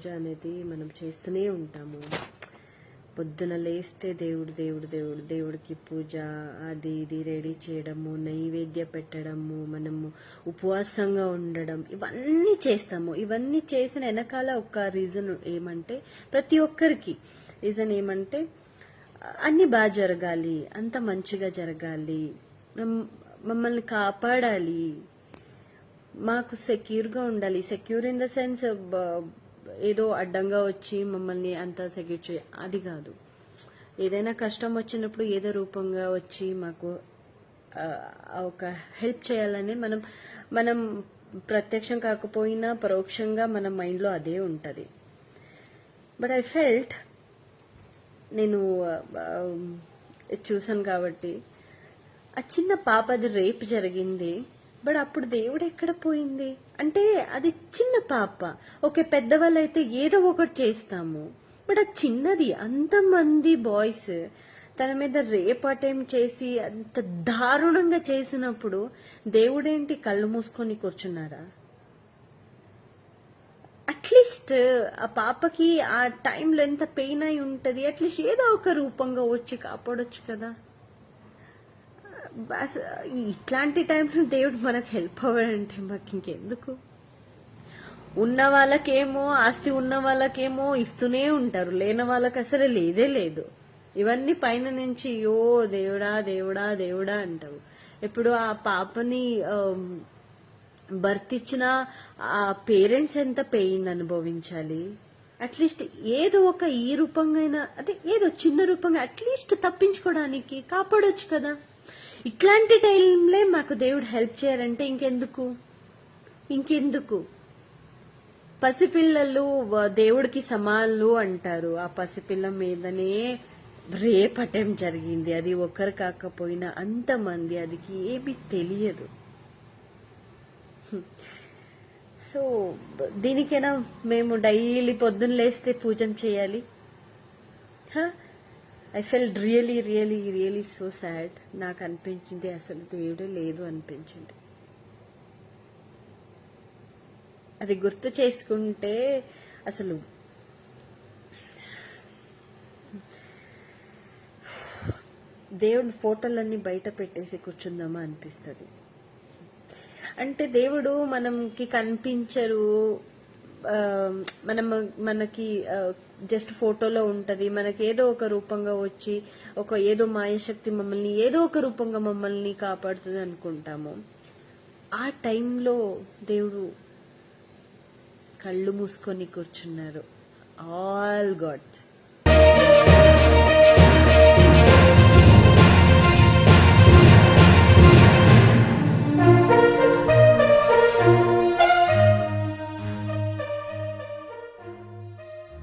పూజ అనేది మనం చేస్తూనే ఉంటాము. పొద్దున లేస్తే దేవుడికి పూజ అది ఇది రెడీ చేయడము, నైవేద్య పెట్టడము, మనము ఉపవాసంగా ఉండడం, ఇవన్నీ చేస్తాము. ఇవన్నీ చేసిన వెనకాల ఒక రీజన్ ఏమంటే, ప్రతి ఒక్కరికి రీజన్ ఏమంటే, అన్ని బాగా జరగాలి, అంత మంచిగా జరగాలి, మమ్మల్ని కాపాడాలి, మాకు సెక్యూర్గా ఉండాలి. సెక్యూర్ ఇన్ ద సెన్స్ ఏదో అడ్డంగా వచ్చి మమ్మల్ని అంతా సెక్యూర్ చేయ, అది కాదు. ఏదైనా కష్టం వచ్చినప్పుడు ఏదో రూపంగా వచ్చి మాకు ఒక హెల్ప్ చేయాలని మనం ప్రత్యక్షం కాకపోయినా పరోక్షంగా మన మైండ్లో అదే ఉంటుంది. బట్ ఐ ఫెల్ట్, నేను చూసాను కాబట్టి, ఆ చిన్న పాపది రేప్ జరిగింది, బట్ అప్పుడు దేవుడు ఎక్కడ పోయింది అంటే, అది చిన్న పాప. ఓకే, పెద్దవాళ్ళు అయితే ఏదో ఒకటి చేస్తాము, బట్ అది చిన్నది. అంతమంది బాయ్స్ తన మీద రేప్ అటెంప్ట్ చేసి అంత దారుణంగా చేసినప్పుడు దేవుడేంటి కళ్ళు మూసుకొని కూర్చున్నారా? అట్లీస్ట్ ఆ పాపకి ఆ టైంలో ఎంత పెయిన్ అయి ఉంటది, అట్లీస్ట్ ఏదో ఒక రూపంగా వచ్చి కాపాడొచ్చు కదా. ఇట్లాంటి టైంలో దేవుడు మనకు హెల్ప్ అవ్వడంటే మాకు ఇంకెందుకు? ఉన్న వాళ్ళకేమో, ఆస్తి ఉన్న వాళ్ళకేమో ఇస్తూనే ఉంటారు, లేని వాళ్ళకి అసలు లేదే లేదు. ఇవన్నీ పైన నుంచి యో దేవుడా దేవుడా దేవుడా అంటావు. ఇప్పుడు ఆ పాపని బర్త్ ఇచ్చిన ఆ పేరెంట్స్ ఎంత పెయిన్ అనుభవించాలి? అట్లీస్ట్ ఏదో ఒక ఈ రూపంగా, అదే ఏదో చిన్న రూపంగా అట్లీస్ట్ తప్పించుకోవడానికి కాపాడొచ్చు కదా. ఇట్లాంటి టైంలే మాకు దేవుడు హెల్ప్ చేయాలంటే ఇంకెందుకు? పసిపిల్లలు దేవుడికి సమానులు అంటారు. ఆ పసిపిల్ల మీదనే రేప్ అటెంప్ట్ జరిగింది. అది ఒక్కరు కాకపోయినా అంతమంది, అదికి ఏమీ తెలియదు. సో దీనికైనా మేము డైలీ పొద్దున్న లేస్తే పూజం చేయాలి? I felt really so sad. నాకు అనిపించింది అసలు దేవుడే లేదు అనిపించింది. అది గుర్తు చేసుకుంటే అసలు దేవుడి ఫోటోలన్నీ బయట పెట్టేసి కూర్చుందామా అనిపిస్తుంది. అంటే దేవుడు మనకి కనిపించరు, మనకి జస్ట్ ఫోటోలో ఉంటది, మనకి ఏదో ఒక రూపంగా వచ్చి ఏదో మాయశక్తి మమ్మల్ని ఏదో ఒక రూపంగా మమ్మల్ని కాపాడుతుంది అనుకుంటాము. ఆ టైంలో దేవుడు కళ్ళు మూసుకొని కూర్చున్నారు. All God's